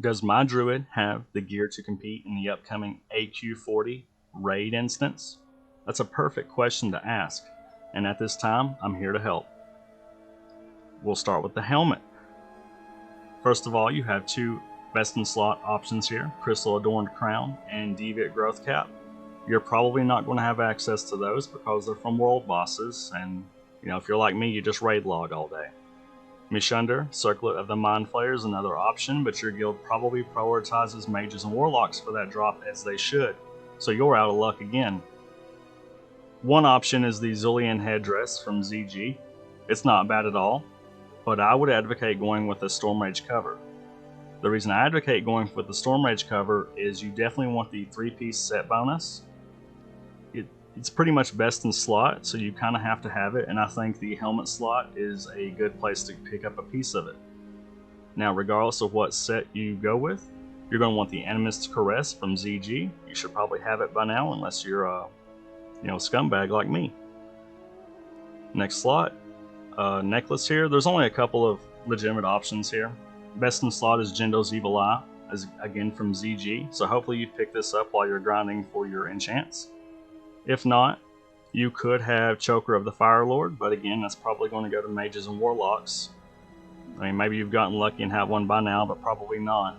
Does my Druid have the gear to compete in the upcoming AQ40 raid instance? That's a perfect question to ask, and at this time, I'm here to help. We'll start with the helmet. First of all, you have two best in slot options here, Crystal Adorned Crown and Deviant Growth Cap. You're probably not going to have access to those because they're from world bosses, and if you're like me, you just raid log all day. Mishunder, Circlet of the Mind Flayer is another option, but your guild probably prioritizes mages and warlocks for that drop as they should, so you're out of luck again. One option is the Zulian headdress from ZG. It's not bad at all, but I would advocate going with a Storm Rage cover. The reason I advocate going with the Storm Rage cover is you definitely want the 3-piece set bonus. It's pretty much best in slot, so you kind of have to have it, and I think the helmet slot is a good place to pick up a piece of it. Now, regardless of what set you go with, you're going to want the Animist's Caress from ZG. You should probably have it by now, unless you're a scumbag like me. Next slot, necklace here. There's only a couple of legitimate options here. Best in slot is Jindo's Evil Eye, again from ZG, so hopefully you pick this up while you're grinding for your enchants. If not, you could have Choker of the Fire Lord, but again, that's probably going to go to mages and warlocks. I mean, maybe you've gotten lucky and have one by now, but probably not.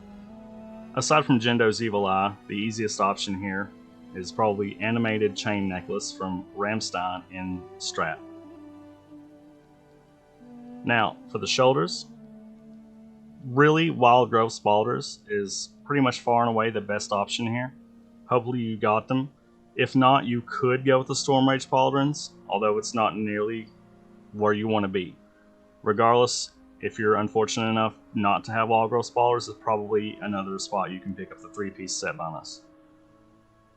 Aside from Jindo's Evil Eye, the easiest option here is probably Animated Chain Necklace from Ramstein in Strat. Now, for the shoulders, really Wild Growth Spalders is pretty much far and away the best option here. Hopefully you got them. If not, you could go with the Storm Rage Pauldrons, although it's not nearly where you want to be. Regardless, if you're unfortunate enough not to have Wild Growth Spalders, it's probably another spot you can pick up the 3-piece set bonus.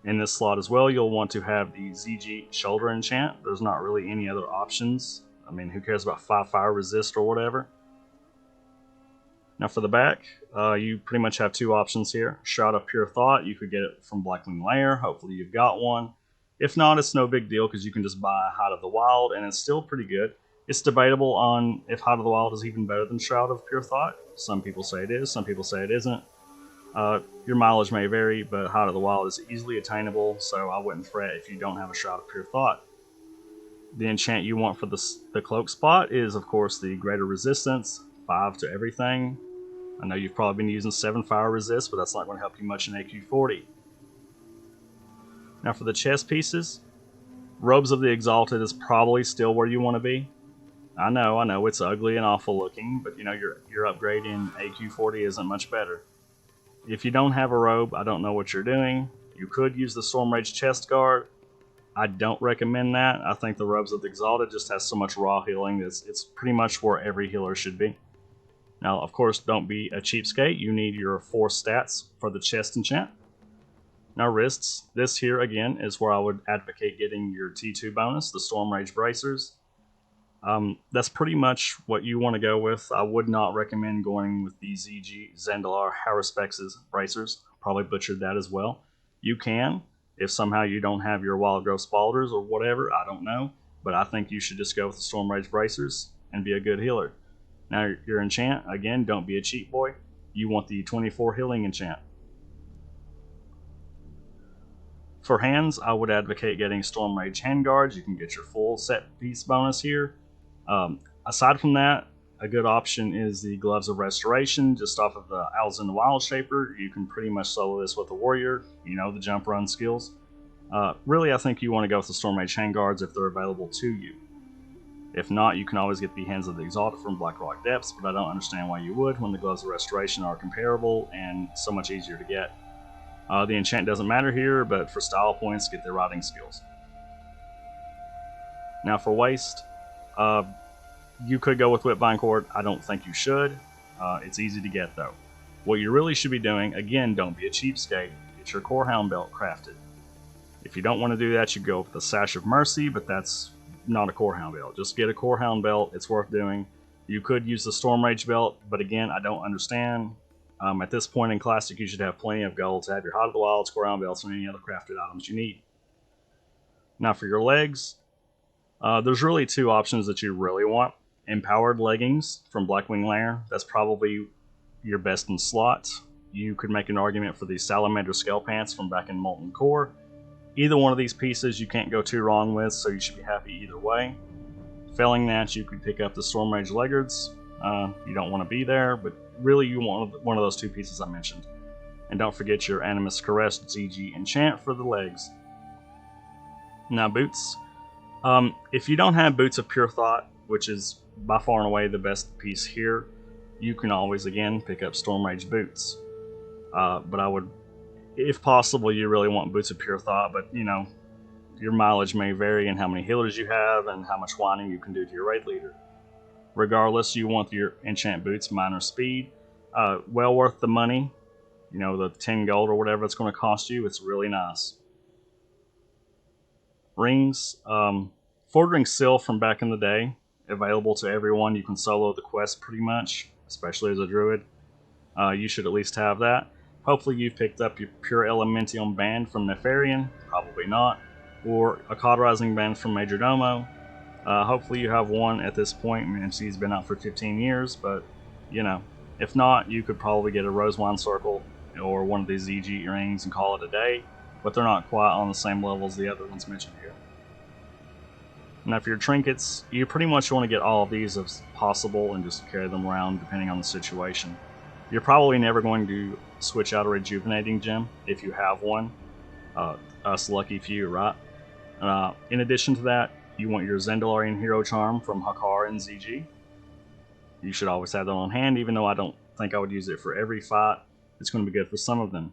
In this slot as well, you'll want to have the ZG Shoulder Enchant. There's not really any other options. I mean, who cares about 5 fire resist or whatever? Now for the back, you pretty much have two options here. Shroud of Pure Thought, you could get it from Blackwing Lair. Hopefully you've got one. If not, it's no big deal because you can just buy Hide of the Wild and it's still pretty good. It's debatable on if Hide of the Wild is even better than Shroud of Pure Thought. Some people say it is, some people say it isn't. Your mileage may vary, but Hide of the Wild is easily attainable, so I wouldn't fret if you don't have a Shroud of Pure Thought. The enchant you want for the cloak spot is, of course, the Greater Resistance, 5 to everything. I know you've probably been using 7 fire resist, but that's not going to help you much in AQ40. Now for the chest pieces, Robes of the Exalted is probably still where you want to be. I know, it's ugly and awful looking, but your upgrade in AQ40 isn't much better. If you don't have a robe, I don't know what you're doing. You could use the Storm Rage chest guard. I don't recommend that. I think the Robes of the Exalted just has so much raw healing that it's pretty much where every healer should be. Now, of course, don't be a cheapskate. You need your 4 stats for the chest enchant. Now, wrists. This here, again, is where I would advocate getting your T2 bonus, the Storm Rage Bracers. That's pretty much what you want to go with. I would not recommend going with the ZG Zandalar Haruspex Bracers. Probably butchered that as well. You can, if somehow you don't have your Wild Growth Spalders or whatever, I don't know. But I think you should just go with the Storm Rage Bracers and be a good healer. Now, your enchant, again, don't be a cheap boy. You want the 24 healing enchant. For hands, I would advocate getting Storm Rage Handguards. You can get your full set piece bonus here. Aside from that, a good option is the Gloves of Restoration, just off of the Owls in the Wild Shaper. You can pretty much solo this with a warrior, the jump run skills. Really, I think you want to go with the Storm Rage Handguards if they're available to you. If not, you can always get the Hands of the Exalted from Blackrock Depths, but I don't understand why you would when the Gloves of Restoration are comparable and so much easier to get. The enchant doesn't matter here, but for style points, get their riding skills. Now for waist, you could go with Whipvine Cord. I don't think you should. It's easy to get though. What you really should be doing, again, don't be a cheapskate. Get your Corehound belt crafted. If you don't want to do that, you go with the Sash of Mercy, but that's not a Corehound belt. Just get a Corehound belt. It's worth doing. You could use the Storm Rage belt, but again, I don't understand. At this point in Classic, you should have plenty of gold to have your Hide of the Wilds, Corehound belts, and any other crafted items you need. Now for your legs, there's really 2 options that you really want. Empowered Leggings from Blackwing Lair. That's probably your best in slots. You could make an argument for the Salamander Scale Pants from back in Molten Core. Either one of these pieces you can't go too wrong with, so you should be happy either way. Failing that, you could pick up the Stormrage Leggards. You don't want to be there, but really you want one of those two pieces I mentioned. And don't forget your Animus Caress ZG Enchant for the legs. Now boots. If you don't have Boots of Pure Thought, which is by far and away the best piece here, you can always again pick up Stormrage Boots. But I would, if possible, you really want Boots of Pure Thought, but you know, your mileage may vary in how many healers you have and how much whining you can do to your raid leader. Regardless, you want your enchant boots, minor speed. Well worth the money. You know, the 10 gold or whatever it's going to cost you. It's really nice. Rings. Fordring Seal from back in the day. Available to everyone. You can solo the quest pretty much, especially as a druid. You should at least have that. Hopefully you've picked up your Pure Elementium band from Nefarian. Probably not. Or a Cauterizing band from Majordomo. Hopefully you have one at this point. MC's been out for 15 years, but you know, if not, you could probably get a Rosewine Circle or one of these ZG rings and call it a day, but they're not quite on the same level as the other ones mentioned here. Now for your trinkets, you pretty much want to get all of these as possible and just carry them around depending on the situation. You're probably never going to switch out a Rejuvenating Gem if you have one. Us lucky few, right? In addition to that, you want your Zendalarian Hero Charm from Hakar and ZG. You should always have that on hand, even though I don't think I would use it for every fight. It's going to be good for some of them.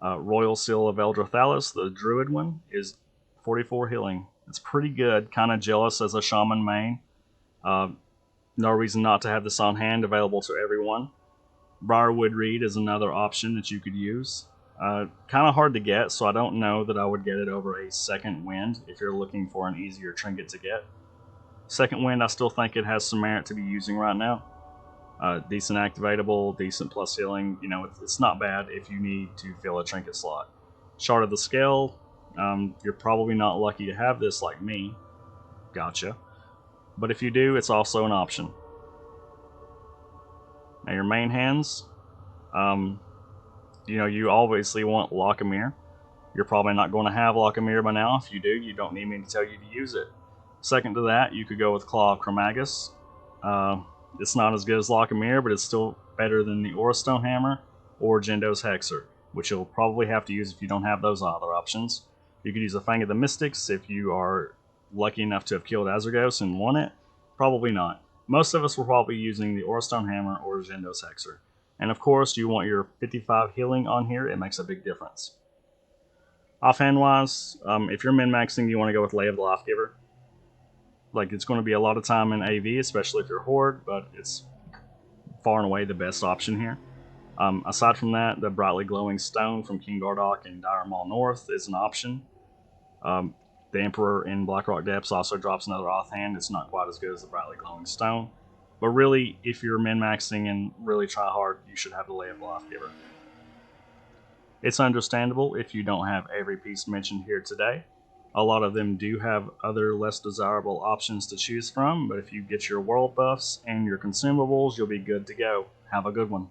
Royal Seal of Eldrathalis, the Druid one, is 44 healing. It's pretty good, kind of jealous as a Shaman main. No reason not to have this on hand, available to everyone. Briarwood Reed is another option that you could use. Kind of hard to get, so I don't know that I would get it over a Second Wind if you're looking for an easier trinket to get. Second Wind, I still think it has some merit to be using right now. Decent activatable, decent plus healing. You know, it's not bad if you need to fill a trinket slot. Shard of the Scale, you're probably not lucky to have this like me. Gotcha. But if you do, it's also an option. Now your main hands, you know, you obviously want Lockamere. You're probably not going to have Lockamere by now. If you do, you don't need me to tell you to use it. Second to that, you could go with Claw of Chromagus. It's not as good as Lockamere, but it's still better than the Aurastone Hammer or Jindo's Hexer, which you'll probably have to use if you don't have those other options. You could use a Fang of the Mystics if you are lucky enough to have killed Azergos and won it. Probably not. Most of us were probably using the Aurastone Hammer or Jindo's Hexer. And of course, you want your 55 healing on here. It makes a big difference. Offhand wise, if you're min-maxing, you want to go with Lay of the Lifegiver. Like, it's going to be a lot of time in AV, especially if you're Horde, but it's far and away the best option here. Aside from that, the Brightly Glowing Stone from King Gardok and Dire Maul North is an option. The Emperor in Blackrock Depths also drops another offhand. It's not quite as good as the Brightly Glowing Stone. But really, if you're min-maxing and really try hard, you should have the Lay of the Lifegiver. It's understandable if you don't have every piece mentioned here today. A lot of them do have other less desirable options to choose from, but if you get your world buffs and your consumables, you'll be good to go. Have a good one.